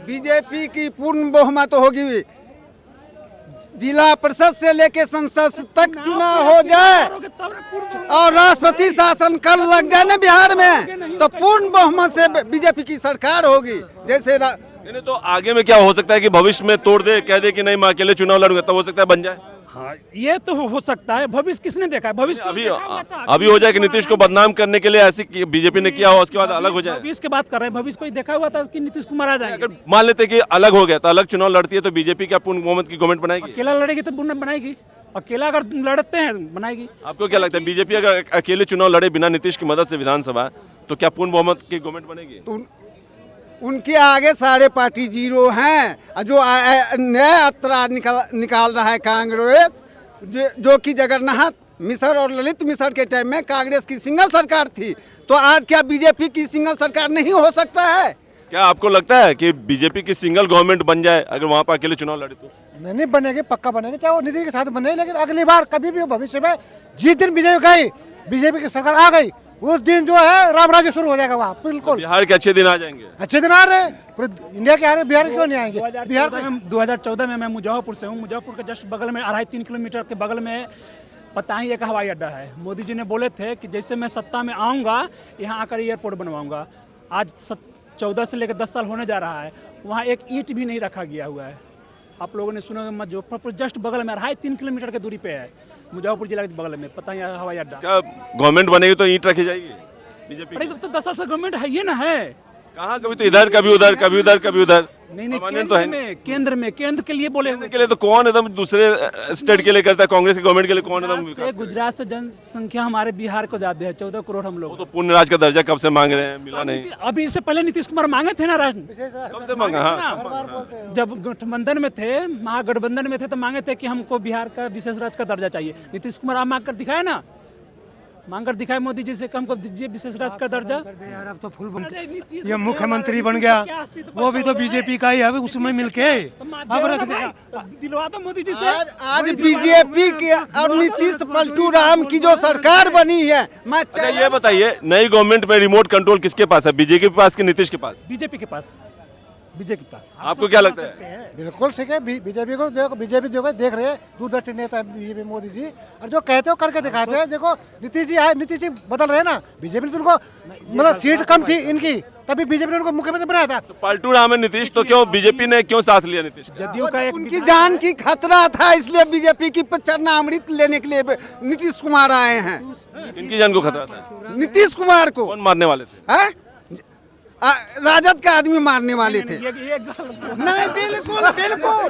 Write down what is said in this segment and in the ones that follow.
BJP की पूर्ण बहुमत होगी। जिला परिषद से लेके संसद तक चुनाव हो जाए और राष्ट्रपति शासन कल लग जाए ना बिहार में, तो पूर्ण बहुमत से बीजेपी की सरकार होगी। जैसे नहीं तो आगे में क्या हो सकता है कि भविष्य में तोड़ दे, कह दे कि नहीं मैं अकेले चुनाव लड़ूंगा, तब हो सकता है बन जाए। हाँ, ये तो हो सकता है। भविष्य किसने देखा है? भविष्य अभी हो जाए कि नीतीश को बदनाम करने के लिए ऐसी बीजेपी ने किया हो, उसके बाद अलग हो जाए। भविष्य की बात कर रहे हैं। भविष्य कोई देखा हुआ था कि नीतीश कुमार आ जाएंगे? अगर मान लेते कि अलग हो गया तो अलग चुनाव लड़ती है तो बीजेपी क्या पूर्ण बहुमत की गवर्नमेंट बनाएगी? अकेला लड़ेगी तो बनाएगी। अकेला अगर लड़ते हैं बनाएगी। आपको क्या लगता है बीजेपी अगर अकेले चुनाव लड़े बिना नीतीश की मदद से विधानसभा, तो क्या पूर्ण बहुमत की गवर्नमेंट बनेगी? उनके आगे सारे पार्टी जीरो हैं। जो नया यात्रा निकाल रहा है कांग्रेस, जो कि जगन्नाथ मिश्र और ललित मिश्र के टाइम में कांग्रेस की सिंगल सरकार थी, तो आज क्या बीजेपी की सिंगल सरकार नहीं हो सकता है? क्या आपको लगता है कि बीजेपी की सिंगल गवर्नमेंट बन जाए अगर वहाँ पर अकेले चुनाव लड़े तो? नहीं बनेगी, पक्का बनेगी, चाहे वो नीतीश के साथ बने, लेकिन अगली बार कभी भी भविष्य में जिस दिन बीजेपी की सरकार आ गई उस दिन जो है राम राज्य शुरू हो जाएगा वहाँ। बिल्कुल बिहार के अच्छे दिन आ जाएंगे। अच्छे दिन आ रहे पूरे इंडिया के आ रहे, बिहार क्यों नहीं आएंगे? बिहार 2014 में मैं मुजफ्फरपुर से हूँ। मुजफ्फरपुर के जस्ट बगल में 2.5-3 किलोमीटर के बगल में पताही एक हवाई अड्डा है। मोदी जी ने बोले थे कि जैसे मैं सत्ता में आऊँगा यहाँ आकर एयरपोर्ट बनवाऊँगा। आज 14 से लेकर 10 साल होने जा रहा है, वहाँ एक ईंट भी नहीं रखा गया हुआ है। आप लोगों ने सुना मुजफ्फरपुर जस्ट बगल में 2.5-3 किलोमीटर की दूरी पे है, मुजफ्फरपुर जिला के बगल में पताही हवाई अड्डा। क्या गवर्नमेंट बनेगी तो ईंट रखी जाएगी बीजेपी? अरे तो 10 साल से गवर्नमेंट है ये ना है। कहाँ कभी तो इधर कभी उधर कभी उधर कभी उधर। नहीं केंद्र में केंद्र के लिए बोले हुए के लिए तो कौन एकदम दूसरे स्टेट के लिए करता है, कांग्रेस की गवर्नमेंट के लिए कौन एकदम? गुजरात से जनसंख्या हमारे बिहार को ज्यादा है, 14 करोड़ हम लोग। तो पूर्ण राज्य का दर्जा कब से मांग रहे हैं, मिला नहीं। अभी इससे पहले नीतीश कुमार मांगे थे ना कब से मांगा? हाँ, जब गठबंधन में थे, महागठबंधन में थे तो मांगे थे कि हमको बिहार का विशेष राज्य का दर्जा चाहिए। नीतीश कुमार आप मांग कर दिखाए ना, मांग कर दिखाए मोदी जी से कि हमको दीजिए विशेष राज्य का दर्जा। यार अब तो फुल ये मुख्यमंत्री बन गया, वो भी तो बीजेपी का ही है, उसमें मिलके अब रख दिया। दिलवा दो मोदी जी से। आज बीजेपी की और नीतीश पलटू राम की जो सरकार बनी है, मैं ये बताइए नई गवर्नमेंट में रिमोट कंट्रोल किसके पास है, बीजेपी के पास कि नीतीश के पास? बीजेपी के पास। बीजेपी के पास। आपको क्या लगता है? बिल्कुल ठीक है, बीजेपी को देखो, बीजेपी जो है देख रहे हैं, दूरदर्शी नेता है बीजेपी मोदी जी, और जो कहते हो करके दिखाते हैं। देखो नीतीश जी आए, नीतीश जी बदल रहे हैं ना, बीजेपी ने उनको मतलब सीट कम थी इनकी, तभी बीजेपी ने उनको मुख्यमंत्री बनाया था। तो पलटू राम है नीतीश, तो क्यों बीजेपी ने क्यों साथ लिया नीतीश? जदयू का एक उनकी जान की खतरा था, इसलिए बीजेपी की चरणामृत लेने के लिए नीतीश कुमार आए हैं। इनकी जान को खतरा था? नीतीश कुमार को कौन मारने वाले थे? राजद का आदमी मारने वाले थे। नहीं, बिल्कुल बिल्कुल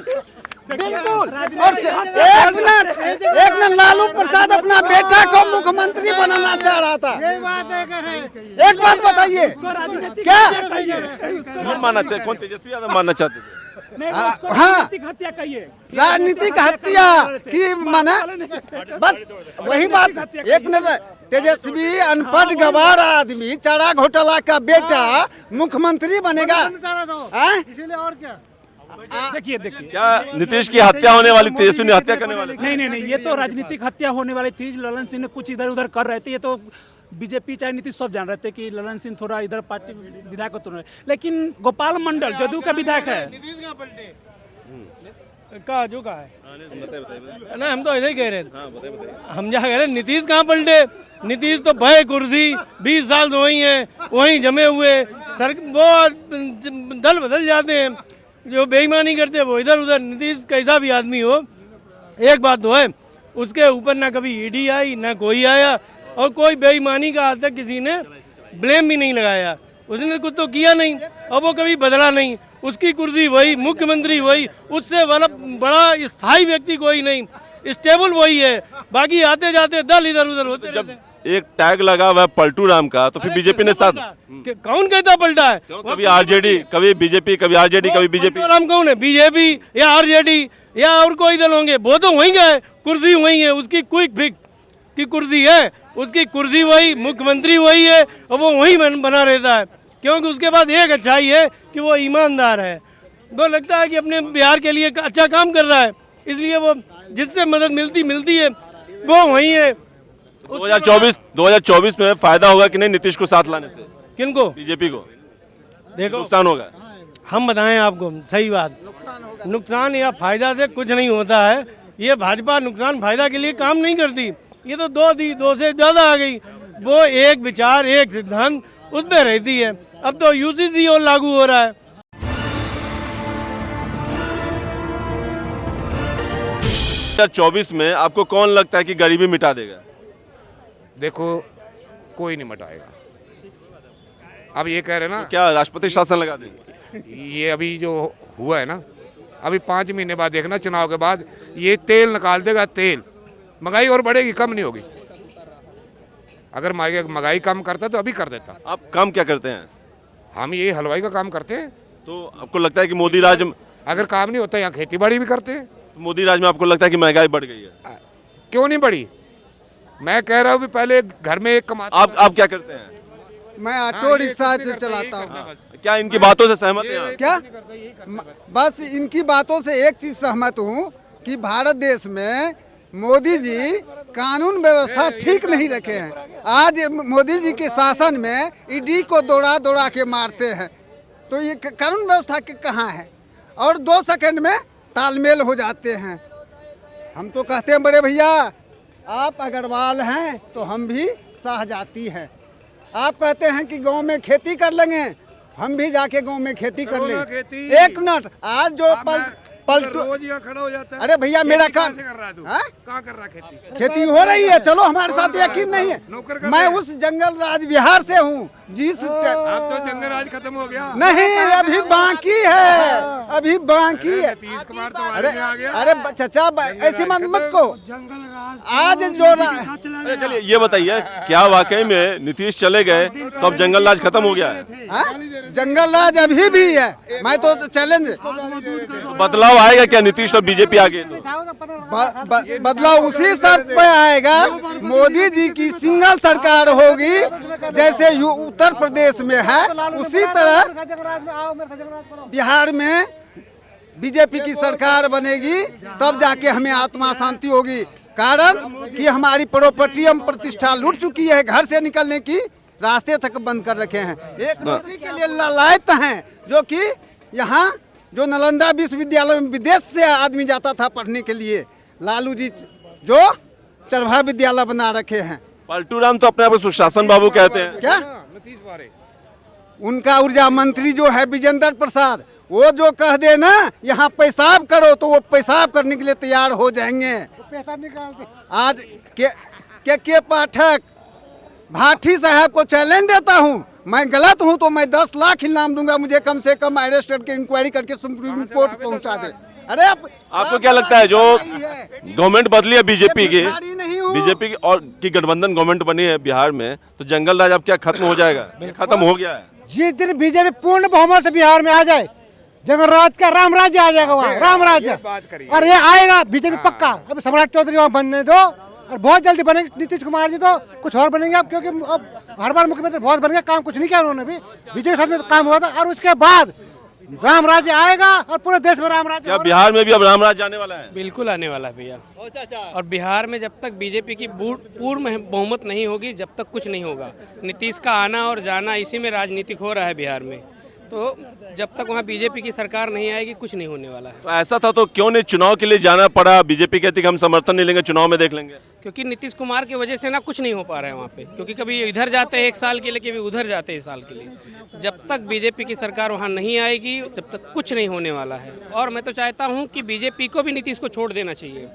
बिल्कुल। और एक न लालू प्रसाद अपना बेटा को मुख्यमंत्री बनाना चाह रहा था। एक बात बताइए, क्या कौन मानना चाहते? कौन तेजस्वी यादव मानना चाहते थे? हाँ, हत्या कहिए, राजनीतिक हत्या की माना, बस वही बात। एक न तेजस्वी अनपढ़ गवार आदमी, चारा घोटाला का बेटा मुख्यमंत्री बनेगा? इसीलिए और क्या? देखिए क्या नीतीश की हत्या होने वाली, तेजस्वी ने हत्या करने वाले? नहीं, ये तो राजनीतिक हत्या होने वाली थी। ललन सिंह ने कुछ इधर उधर कर रहे थे, ये तो बीजेपी चाहे नीतीश सब जान रहे थे कि ललन सिंह थोड़ा इधर पार्टी विधायक को तो, लेकिन गोपाल मंडल जदयू का विधायक है। का जो कहा है ना, हम तो ऐसे ही कह रहे हैं। हम क्या कह रहे हैं, नीतीश कहाँ पलटे? नीतीश तो भय कुर्सी 20 साल तो वही है, वहीं जमे हुए। सर वो दल बदल जाते हैं, जो बेईमानी करते हैं वो इधर उधर। नीतीश कैसा भी आदमी हो, एक बात तो है, उसके ऊपर ना कभी ईडी आई ना कोई आया, और कोई बेईमानी का आज तक किसी ने ब्लेम भी नहीं लगाया। उसने कुछ तो किया नहीं और वो कभी बदला नहीं। उसकी कुर्सी वही, मुख्यमंत्री वही, उससे बड़ा स्थायी व्यक्ति कोई नहीं, स्टेबल वही है। बाकी आते जाते दल इधर उधर होते। जब एक टैग लगा हुआ पलटू राम का, तो फिर बीजेपी ने साथ। कौन कहता पलटा है? कभी आरजेडी, कभी बीजेपी, कभी आरजेडी, कभी बीजेपी। राम कौन है? बीजेपी या आरजेडी या और कोई दल होंगे, वो तो वहीं गए, कुर्सी वही है। उसकी क्विक फिक्स की कुर्सी है, उसकी कुर्सी वही, मुख्यमंत्री वही है, और वो वहीं बना रहता है। क्योंकि उसके बाद एक अच्छाई है कि वो ईमानदार है। वो लगता है कि अपने बिहार के लिए अच्छा काम कर रहा है, इसलिए वो जिससे मदद मिलती है वो वही है। 2024 में फायदा होगा कि नहीं नीतीश को साथ लाने से? किनको? बीजेपी को देखो नुकसान होगा? हम बताएं आपको सही बात, नुकसान या फायदा से कुछ नहीं होता है। ये भाजपा नुकसान फायदा के लिए काम नहीं करती। ये तो दो से ज़्यादा आ गई। वो एक विचार एक सिद्धांत उस पर रहती है। अब तो यूसीसी और लागू हो रहा है। 2024 में आपको कौन लगता है कि गरीबी मिटा देगा? देखो कोई नहीं मिटाएगा। अब ये कह रहे ना, क्या राष्ट्रपति शासन लगा देंगे? ये अभी जो हुआ है ना, अभी 5 महीने बाद देखना, चुनाव के बाद ये तेल निकाल देगा। तेल महंगाई और बढ़ेगी, कम नहीं होगी। अगर महंगाई कम करता तो अभी कर देता। आप काम क्या करते हैं? हम ये हलवाई का काम करते हैं। तो आपको लगता है कि मोदी राज में, अगर काम नहीं होता यहाँ खेती बाड़ी भी करते हैं। मोदी राज में आपको लगता है कि महंगाई बढ़ गई है? क्यों नहीं बढ़ी? मैं कह रहा हूँ भी पहले घर में एक कमाता। आप क्या करते हैं? मैं ऑटो रिक्शा चलाता हूँ। क्या इनकी बातों से सहमत हैं आप? क्या बस इनकी बातों से एक चीज सहमत हूँ कि भारत देश में मोदी जी कानून व्यवस्था ठीक नहीं रखे हैं। आज मोदी जी के शासन में ईडी को दौड़ा दौड़ा के मारते हैं, तो ये कानून व्यवस्था के कहाँ है? और 2 सेकंड में तालमेल हो जाते हैं। हम तो कहते हैं बड़े भैया आप अग्रवाल हैं तो हम भी शाह जाती हैं। आप कहते हैं कि गांव में खेती कर लेंगे, हम भी जाके गांव में खेती कर लेंगे। एक मिनट, आज जो पलटू रोज यहाँ खड़ा हो जाता है। अरे भैया मेरा काम कर रहा है तू? हाँ? कहाँ कर रहा खेती? खेती हो रही है, चलो हमारे साथ यकीन नहीं है। नौकर कर मैं रहे हैं। उस जंगल राज बिहार से हूँ जिस अब तो जंगल राज खत्म हो गया। नहीं अभी बाकी है, अभी बाकी है। नीतीश कुमार तो अरे आगे में आ गया। अरे चाचा ऐसी मत को आज जो अरे चलिए ये बताइए, क्या वाकई में नीतीश चले गए तो अब जंगल राज खत्म हो गया है? हाँ? जंगल राज अभी भी है। मैं तो चैलेंज बदलाव आएगा क्या नीतीश और बीजेपी आगे? तो बदलाव उसी शर्त पे आएगा, मोदी जी की सिंगल सरकार होगी जैसे उत्तर प्रदेश में है, उसी तरह बिहार में बीजेपी की सरकार बनेगी, तब जाके हमें आत्मा शांति होगी। कारण कि हमारी प्रॉपर्टी हम प्रतिष्ठा लूट चुकी है, घर से निकलने की रास्ते तक बंद कर रखे हैं। एक नौकरी के लिए लालायत हैं, जो कि यहाँ जो नालंदा विश्वविद्यालय में विदेश से आदमी जाता था पढ़ने के लिए, लालू जी जो चरभा विद्यालय बना रखे हैं। पलटू राम तो अपने आप को सुशासन बाबू कहते हैं। क्या नीतीश बारे उनका ऊर्जा मंत्री जो है विजेंद्र प्रसाद, वो जो कह दे ना यहाँ पेशाब करो तो वो पेशाब करने के लिए तैयार हो जाएंगे। आज के पाठक भाटी साहब को चैलेंज देता हूँ, मैं गलत हूँ तो मैं 10 लाख इनाम दूंगा, मुझे कम से कम अरेस्ट करके इंक्वायरी करके सुप्रीम कोर्ट पहुँचा दे। अरे आपको क्या लगता है जो गवर्नमेंट बदली है बीजेपी की और की गठबंधन गवर्नमेंट बनी है बिहार में, तो जंगल राज अब क्या खत्म हो जाएगा? खत्म हो गया है। जिस दिन बीजेपी पूर्ण बहुमत से बिहार में आ जाए, जंगल राज का राम राज्य आ जाएगा वहाँ, राम राज्य। और ये आएगा बीजेपी पक्का। अब सम्राट चौधरी वहाँ बनने दो, और बहुत जल्दी बनेंगे नीतीश कुमार जी, तो कुछ और बनेंगे अब, क्योंकि अब हर बार मुख्यमंत्री बहुत बन गया, काम कुछ नहीं किया उन्होंने भी। बीजेपी साथ में काम हुआ था, और उसके बाद राम राज्य आएगा और पूरे देश में राम राज्य। क्या बिहार में भी अब राम राज आने वाला है? बिल्कुल आने वाला है भैया। और बिहार में जब तक बीजेपी की पूर्ण बहुमत नहीं होगी, जब तक कुछ नहीं होगा। नीतीश का आना और जाना इसी में राजनीतिक हो रहा है बिहार में, तो जब तक वहाँ बीजेपी की सरकार नहीं आएगी कुछ नहीं होने वाला है। तो ऐसा था तो क्यों नहीं चुनाव के लिए जाना पड़ा? बीजेपी कहती कि हम समर्थन नहीं लेंगे, चुनाव में देख लेंगे। क्योंकि नीतीश कुमार की वजह से ना कुछ नहीं हो पा रहा है वहाँ पे, क्योंकि कभी इधर जाते हैं 1 साल के लिए, कभी उधर जाते हैं 1 साल के लिए। जब तक बीजेपी की सरकार वहाँ नहीं आएगी, जब तक कुछ नहीं होने वाला है। और मैं तो चाहता हूँ कि बीजेपी को भी नीतीश को छोड़ देना चाहिए,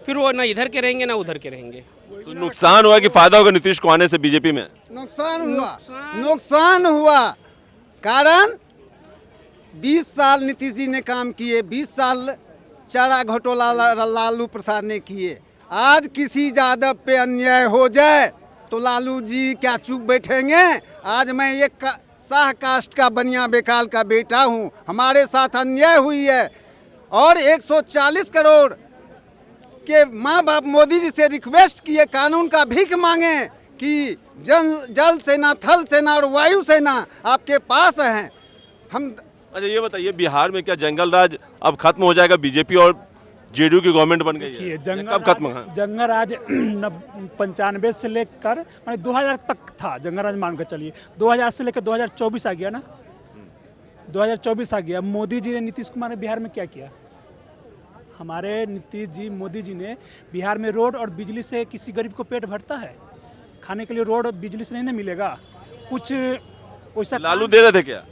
फिर वो ना इधर के रहेंगे ना उधर के रहेंगे। तो नुकसान हुआ कि फायदा होगा नीतीश को आने से बीजेपी में? नुकसान हुआ। कारण 20 साल नीतीश जी ने काम किए, 20 साल चारा घोटाला लालू प्रसाद ने किए। आज किसी यादव पे अन्याय हो जाए तो लालू जी क्या चुप बैठेंगे? आज मैं एक शाह कास्ट का बनिया बेकाल का बेटा हूँ, हमारे साथ अन्याय हुई है, और 140 करोड़ के माँ बाप मोदी जी से रिक्वेस्ट किए, कानून का भीख मांगे कि जल सेना, थल सेना और वायु सेना आपके पास हैं। हम अच्छा ये बताइए, बिहार में क्या जंगल राज अब खत्म हो जाएगा? बीजेपी और जेडीयू की गवर्नमेंट बन गई है, कब खत्म? जंगल राज 95 से लेकर 2000 तक था जंगल राज, मान कर चलिए 2000 से लेकर 2024 आ गया ना, 2024 आ गया, मोदी जी ने नीतीश कुमार ने बिहार में क्या किया? हमारे नीतीश जी, मोदी जी ने बिहार में रोड और बिजली से किसी गरीब को पेट भरता है? खाने के लिए रोड और बिजली से नहीं ना मिलेगा कुछ वैसा। लालू दे रहे थे क्या?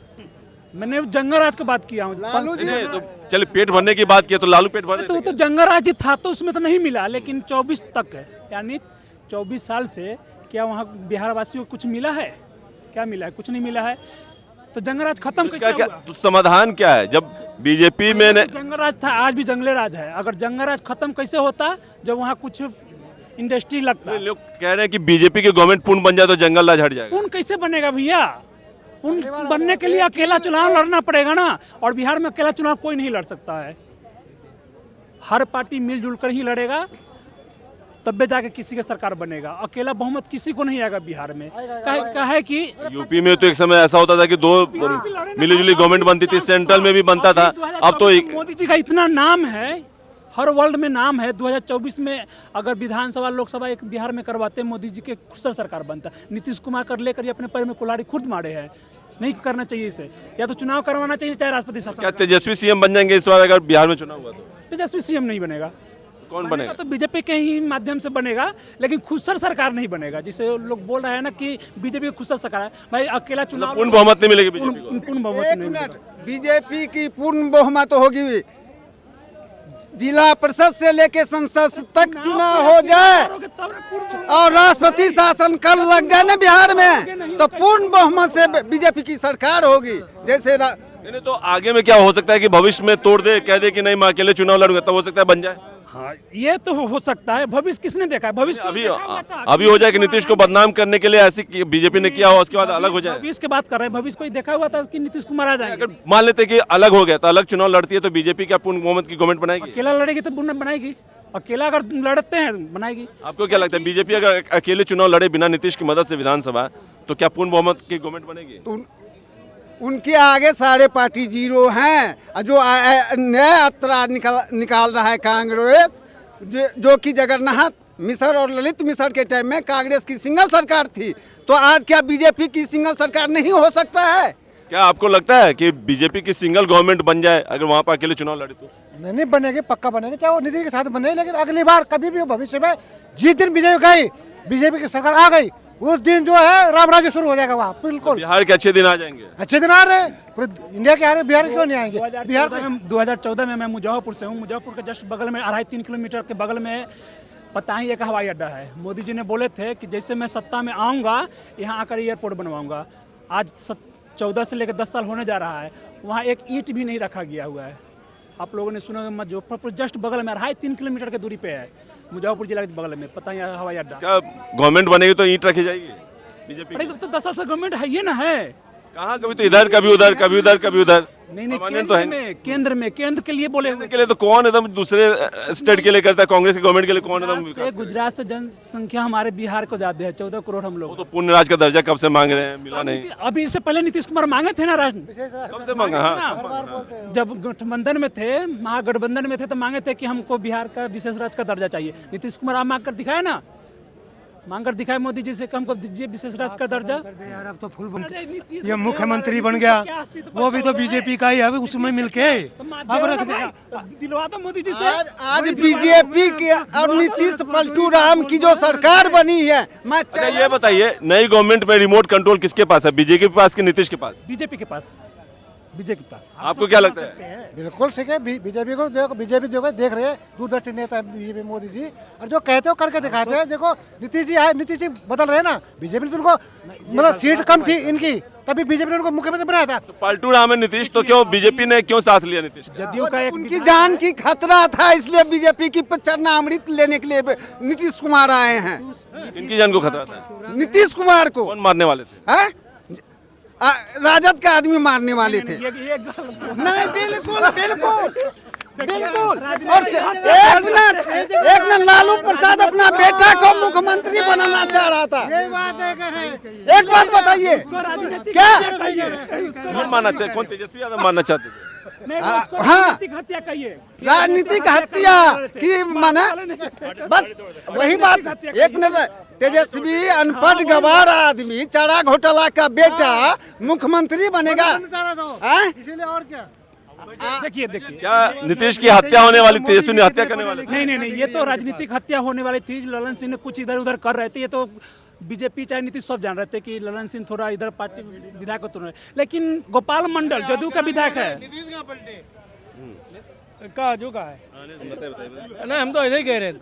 मैंने जंगल राज की बात किया हूँ। नहीं, तो चलिए पेट भरने की बात की तो लालू पेट भर रहे तो थे वो तो जंगल राज था तो उसमें तो नहीं मिला, लेकिन 24 तक है, यानी 24 साल से क्या वहाँ बिहार वासियों को कुछ मिला है? क्या मिला है? कुछ नहीं मिला है। तो जंगल राज खत्म कैसे क्या हुआ? तो समाधान क्या है? जब बीजेपी में ने जंगल राज था, आज भी जंगले राज है। अगर जंगल राज खत्म कैसे होता जब वहाँ कुछ इंडस्ट्री लगता? लोग कह रहे हैं कि बीजेपी की गवर्नमेंट पूर्ण बन जाए तो जंगल राज हट जाएगा। पूर्ण कैसे बनेगा भैया? पूर्ण बनने के लिए अकेला चुनाव लड़ना पड़ेगा ना, और बिहार में अकेला चुनाव कोई नहीं लड़ सकता है। हर पार्टी मिलजुल कर ही लड़ेगा, तब जाके किसी का सरकार बनेगा। अकेला बहुमत किसी को नहीं आएगा बिहार में। कहे कि यूपी में तो एक समय ऐसा होता था कि दो मिलीजुली गवर्नमेंट बनती थी, सेंट्रल में भी बनता था। अब तो मोदी जी का इतना नाम है, हर वर्ल्ड में नाम है। 2024 में अगर विधानसभा लोकसभा एक बिहार में करवाते, मोदी जी के खुद सरकार बनता। नीतीश कुमार कर लेकर अपने पैर में कुल्हाड़ी खुद मारे हैं। नहीं करना चाहिए इसे, या तो चुनाव करवाना चाहिए चाहे राष्ट्रपति शासन। क्या तेजस्वी सीएम बन जाएंगे इस बार अगर बिहार में चुनाव हुआ तो? तेजस्वी सीएम नहीं बनेगा। कौन बनेगा? तो बीजेपी के ही माध्यम से बनेगा, लेकिन खुदसर सरकार नहीं बनेगा। जिसे लोग बोल रहे हैं ना कि बीजेपी की खुदसर सरकार है, भाई अकेला चुनाव पूर्ण बहुमत नहीं मिलेगी बीजेपी को। पूर्ण बहुमत एक नहीं मिनट, मिलेगा। बीजेपी की पूर्ण बहुमत होगी। जिला परिषद से लेके संसद तक चुनाव हो जाए और राष्ट्रपति शासन कल लग जाए ना बिहार में, तो पूर्ण बहुमत से बीजेपी की सरकार होगी। जैसे नहीं तो आगे में क्या हो सकता है कि भविष्य में तोड़ दे, कह दे कि नहीं मैं अकेले चुनाव लड़ूंगा, तब हो सकता है बन जाए। हाँ, ये तो हो सकता है। भविष्य किसने देखा है? भविष्य अभी हो जाए कि नीतीश को बदनाम करने के लिए ऐसी बीजेपी ने किया हो, उसके बाद अलग हो जाए। भविष्य की बात कर रहे हैं। भविष्य कोई देखा हुआ था कि नीतीश कुमार आ जाएंगे? अगर मान लेते कि अलग हो गया तो अलग चुनाव लड़ती है तो बीजेपी क्या पूर्ण बहुमत की गवर्नमेंट बनाएगी? अकेला लड़ेगी तो बनाएगी। अकेला अगर लड़ते हैं बनाएगी। आपको क्या लगता है बीजेपी अगर अकेले चुनाव लड़े बिना नीतीश की मदद से विधानसभा, तो क्या पूर्ण बहुमत की गवर्नमेंट बनेगी? उनके आगे सारे पार्टी जीरो हैं। जो नया यात्रा निकाल रहा है कांग्रेस, जो कि जगन्नाथ मिश्र और ललित मिश्र के टाइम में कांग्रेस की सिंगल सरकार थी, तो आज क्या बीजेपी की सिंगल सरकार नहीं हो सकता है? क्या आपको लगता है कि बीजेपी की सिंगल गवर्नमेंट बन जाए अगर वहां पर अकेले चुनाव लड़े तो? नहीं बनेगी, पक्का बनेगी, चाहे वो नीतीश के साथ बने, लेकिन अगली बार कभी भी भविष्य में जिस दिन बीजेपी की सरकार आ गई, उस दिन जो है राम राज्य शुरू हो जाएगा वहाँ। बिल्कुल बिहार के अच्छे दिन आ जाएंगे। अच्छे दिन आ रहे हैं, पूरे इंडिया के आ रहे हैं, बिहार क्यों नहीं आएंगे? बिहार 2014 में मैं मुजफ्फरपुर से हूँ। मुजफ्फरपुर के जस्ट बगल में 2.5-3 किलोमीटर के बगल में पताही एक हवाई अड्डा है। मोदी जी ने बोले थे कि जैसे मैं सत्ता में आऊँगा यहाँ आकर एयरपोर्ट बनवाऊँगा। आज 14 से लेकर 10 साल होने जा रहा है, वहाँ एक ईंट भी नहीं रखा गया हुआ है। आप लोगों ने सुना, मुजफ्फरपुर जस्ट बगल में 2.5-3 किलोमीटर की दूरी पे है, मुजफ्फरपुर जिला के बगल में पताही हवाई अड्डा। क्या गवर्नमेंट बनेगी तो ईंट रखी जाएगी बीजेपी? अरे तो 10 साल से गवर्नमेंट है ये ना है। कहाँ कभी तो इधर कभी उधर कभी उधर कभी उधर। नहीं परमानेंट तो है केंद्र के लिए बोले हुए के लिए तो कौन एकदम दूसरे स्टेट के लिए करता है? कांग्रेस की गवर्नमेंट के लिए कौन एकदम से गुजरात से जनसंख्या हमारे बिहार को ज्यादा है, 14 करोड़ हम लोग। तो पूर्ण राज का दर्जा कब से मांग रहे हैं, मिला नहीं। अभी इससे पहले नीतीश कुमार मांगे थे ना कब से मांगा? हाँ, जब गठबंधन में थे, महागठबंधन में थे, तो मांगे थे कि हमको बिहार का विशेष राज्य का दर्जा चाहिए। नीतीश कुमार आप मांग कर दिखाए ना, मांग कर दिखाए मोदी जी से, हमको दीजिए विशेष राज्य का दर्जा। यार अब तो फुल ये मुख्यमंत्री बन गया, वो भी तो बीजेपी का ही है, उसमें मिलके अब रख दिया। दिलवा दो मोदी जी से। आज बीजेपी के और नीतीश पलटू राम की जो सरकार बनी है, मैं अच्छा ये बताइए नई गवर्नमेंट में रिमोट कंट्रोल किसके पास है, बीजेपी के पास कि नीतीश के पास? बीजेपी के पास। बीजेपी के पास। आपको क्या लगता है? बिल्कुल ठीक है। बीजेपी को देखो, बीजेपी जो है देख रहे हैं, दूरदर्शी नेता है बीजेपी मोदी जी, और जो कहते हो करके दिखाते हैं। देखो नीतीश जी आए, नीतीश जी बदल रहे हैं ना, बीजेपी ने तो उनको मतलब सीट कम थी इनकी, तभी बीजेपी ने उनको मुख्यमंत्री बनाया था। तो पलटू राम है नीतीश, तो क्यों बीजेपी ने क्यों साथ लिया नीतीश? जदयू का एक उनकी जान की खतरा था, इसलिए बीजेपी की चरणामृत लेने के लिए नीतीश कुमार आए हैं। इनकी जान को खतरा था? नीतीश कुमार को कौन मारने वाले थे? है? राजद का आदमी मारने वाले थे। नहीं, बिल्कुल बिल्कुल बिल्कुल। और एक मिनट लालू प्रसाद अपना बेटा को मुख्यमंत्री बनाना चाह रहा था। एक बात बताइए, क्या कौन मानना थे? कौन तेजस्वी यादव मानना चाहते थे? हाँ हत्या कहिए, राजनीतिक हत्या की माने बस वही बात। एक मिनट, तेजस्वी अनपढ़ गवार आदमी, चारा घोटाला का बेटा मुख्यमंत्री बनेगा? हैं? इसीलिए और क्या देखिए क्या नीतीश की हत्या होने वाली, तेजस्वी ने हत्या करने वाली? नहीं, ये तो राजनीतिक हत्या होने वाली थी। ललन सिंह ने कुछ इधर उधर कर रहे थे, ये तो बीजेपी चाहे नीतीश सब जान रहे थे कि ललन सिंह थोड़ा इधर पार्टी विधायक को तो, लेकिन गोपाल मंडल जदयू का विधायक है। कहा जो कहा है ना, हम तो ऐसे ही कह रहे थे।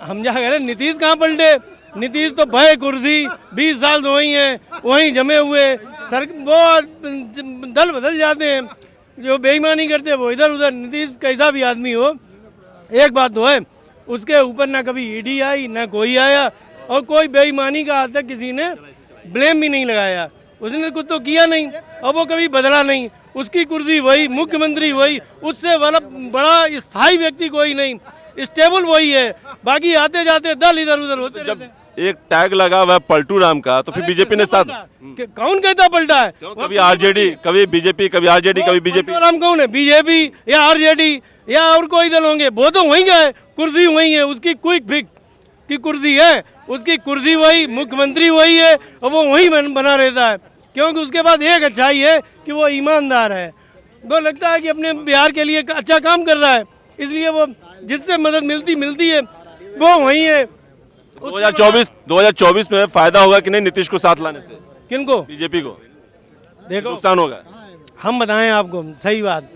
हम क्या कह रहे, नीतीश कहाँ पलटे? नीतीश तो भय कुर्सी 20 साल से वही है, वहीं जमे हुए। सर वो दल बदल जाते हैं, जो बेईमानी करते हैं वो इधर उधर। नीतीश कैसा भी आदमी हो, एक बात तो है, उसके ऊपर ना कभी ईडी आई ना कोई आया, और कोई बेईमानी का आज तक किसी ने ब्लेम भी नहीं लगाया। उसने कुछ तो किया नहीं और वो कभी बदला नहीं। उसकी कुर्सी वही, मुख्यमंत्री वही, उससे बड़ा स्थायी व्यक्ति कोई नहीं, स्टेबल वही है। बाकी आते जाते दल इधर उधर होते रहते हैं। एक टैग लगा हुआ है पलटू राम का, तो फिर बीजेपी ने साथ, कौन कहता पलटा है? कभी आरजेडी, कभी बीजेपी, कभी आरजेडी, कभी बीजेपी। राम कौन है? बीजेपी या आरजेडी या और कोई दल होंगे? वो तो वहीं गए, कुर्सी वही है, उसकी क्विक फिक्स की कुर्सी है, उसकी कुर्सी वही, मुख्यमंत्री वही है, और वो वहीं बना रहता है। क्योंकि उसके बाद एक अच्छाई है कि वो ईमानदार है। वो लगता है कि अपने बिहार के लिए अच्छा काम कर रहा है, इसलिए वो जिससे मदद मिलती है वो वही है। 2024 में फायदा होगा कि नहीं नीतीश को साथ लाने से? किनको? बीजेपी को देखो, नुकसान होगा। हम बताएं आपको सही बात,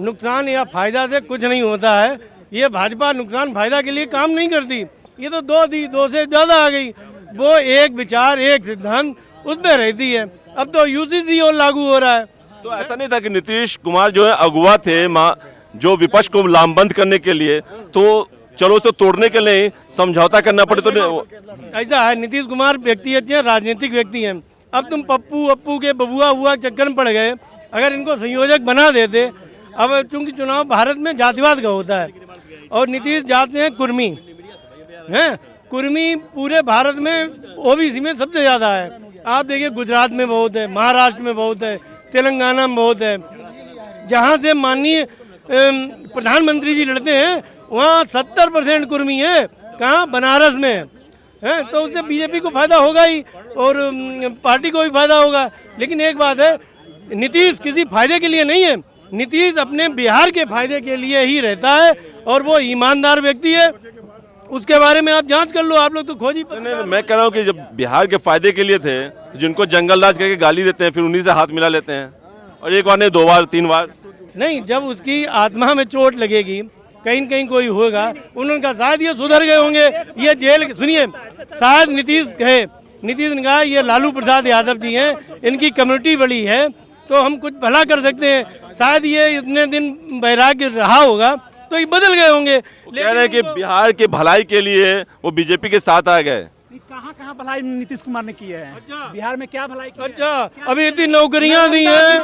नुकसान या फायदा से कुछ नहीं होता है। ये भाजपा नुकसान फायदा के लिए काम नहीं करती। ये तो दो से ज्यादा आ गई। वो एक विचार, एक सिद्धांत, उसमें रहती है। अब तो यूसीसी और लागू हो रहा है। तो ऐसा नहीं था कि नीतीश कुमार जो है अगुवा थे, जो विपक्ष को लामबंद करने के लिए, तो चलो उसको तोड़ने के लिए समझौता करना पड़े? तो ऐसा है, नीतीश कुमार व्यक्ति अच्छे हैं, राजनीतिक व्यक्ति हैं। अब तुम पप्पू अप्पू के बबुआ हुआ चक्कर में पड़ गए। अगर इनको संयोजक बना देते, अब चूंकि चुनाव भारत में जातिवाद का होता है और नीतीश जाते हैं कुर्मी हैं, कुर्मी पूरे भारत में ओबीसी में सबसे ज्यादा है। आप देखिए, गुजरात में बहुत है, महाराष्ट्र में बहुत है, तेलंगाना में बहुत है। जहाँ से माननीय प्रधानमंत्री जी लड़ते हैं वहाँ 70% कुर्मी है। कहाँ? बनारस में है। तो उससे बीजेपी को फायदा होगा ही और पार्टी को भी फायदा होगा। लेकिन एक बात है, नीतीश किसी फायदे के लिए नहीं है, नीतीश अपने बिहार के फायदे के लिए ही रहता है और वो ईमानदार व्यक्ति है। उसके बारे में आप जांच कर लो, आप लोग तो खोज ही। नहीं, मैं कह रहा हूँ कि जब बिहार के फायदे के लिए थे, जिनको जंगल राज करके गाली देते हैं, फिर उन्हीं से हाथ मिला लेते हैं, और एक बार नहीं 2 बार 3 बार नहीं। जब उसकी आत्मा में चोट लगेगी, कहीं न कहीं कोई होगा, उन्होंने शायद ये सुधर गए होंगे, ये जेल। सुनिए, शायद नीतीश है, नीतीश ने कहा ये लालू प्रसाद यादव जी हैं, इनकी कम्युनिटी बड़ी है तो हम कुछ भला कर सकते हैं। शायद ये इतने दिन वैराग्य रहा होगा तो ये बदल गए होंगे। कह रहे हैं कि बिहार के भलाई के लिए वो बीजेपी के साथ आ गए। कहाँ भलाई नीतीश कुमार ने की है? बिहार में क्या भलाई की? अच्छा, अभी इतनी नौकरियां दी हैं,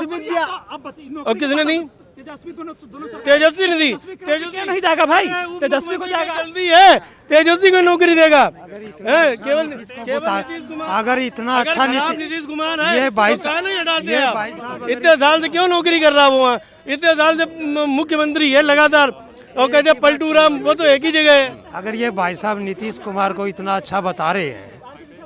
और किसने दी? तेजस्वी ने दी। तेजस्वी नहीं जाएगा भाई, तेजस्वी को जाएगा। जल्दी है, तेजस्वी को नौकरी देगा। केवल अगर इतना अच्छा नीतीश कुमार है, ये भाई नहीं हटाते आप। इतने साल से क्यों नौकरी कर रहा वो वहाँ? इतने साल से मुख्यमंत्री है लगातार, और कहते पलटू राम, वो तो एक ही जगह है। अगर ये भाई साहब नीतीश कुमार को इतना अच्छा बता रहे हैं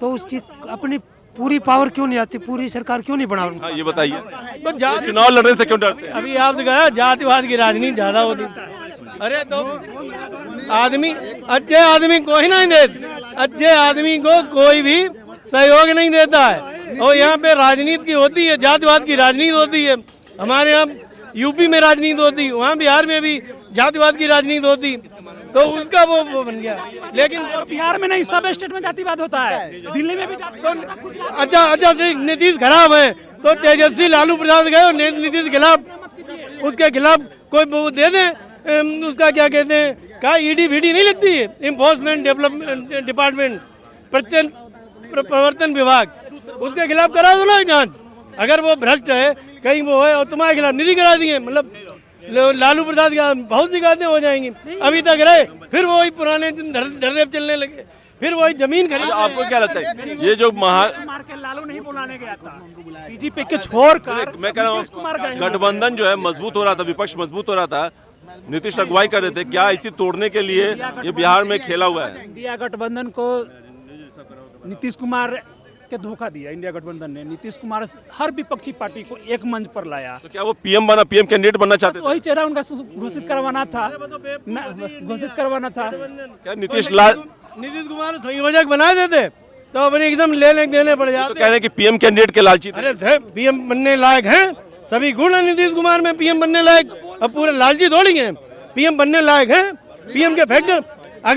तो उसकी अपनी पूरी पावर क्यों नहीं आती? पूरी सरकार क्यों नहीं बना? हाँ, ये बताइए, तो चुनाव लड़ने से क्यों डरते हैं? अभी आपसे कहा जातिवाद की राजनीति ज्यादा होती। अरे तो आदमी, अच्छे आदमी को ही नहीं देते, अच्छे आदमी को कोई भी सहयोग नहीं देता है। और यहाँ पे राजनीति की होती है, जातिवाद की राजनीति होती है। हमारे यहाँ यूपी में राजनीति होती, वहाँ बिहार में भी जातिवाद की राजनीति होती, तो उसका वो बन गया। लेकिन बिहार में नहीं, सब स्टेट में जातिवाद होता है, दिल्ली में भी जातिवाद। अच्छा, नीतीश खराब है तो तेजस्वी लालू प्रसाद गए और नीतीश के खिलाफ, उसके खिलाफ कोई वो दे दे, उसका क्या कहते हैं, क्या ईडी वीडी नहीं लगती है? इन्फोर्समेंट डेवलपमेंट डिपार्टमेंट, प्रवर्तन विभाग, उसके खिलाफ करा दो ना जांच। अगर वो भ्रष्ट है कहीं वो है और तुम्हारे खिलाफ निधि करा दिए, मतलब लालू प्रसाद का बहुत सी बातें हो जाएंगी। अभी तक रहे, फिर वो ही पुराने दिन ढर्रे चलने लगे। फिर वही जमीन खरीद। आपको क्या लगता है ये जो कुमार के लालू नहीं बुलाने गया था, बीजेपी के छोड़कर मैं कह रहा नीतीश कुमार हूँ गए। गठबंधन जो है मजबूत हो रहा था, विपक्ष मजबूत हो रहा था, नीतीश अगुवाई कर रहे थे, क्या इसी तोड़ने के लिए ये बिहार में खेला हुआ है? इंडिया गठबंधन को नीतीश कुमार के धोखा दिया। इंडिया गठबंधन ने नीतीश कुमार हर विपक्षी पार्टी को एक मंच पर लाया। तो क्या वो पीएम कैंडिडेट बनना चाहते थे? वही चेहरा उनका घोषित करवाना था, घोषित करवाना था। क्या नीतीश कुमार संयोजक बना देते तो अपने एकदम लेने देने पड़ जाते। तो कह रहे हैं कि पीएम कैंडिडेट के लालची थे। अरे पीएम बनने लायक हैं, सभी गुण है नीतीश कुमार में पीएम बनने लायक। अब पूरे लालची थोड़ी हैं, पीएम बनने लायक हैं। पीएम के फैक्टर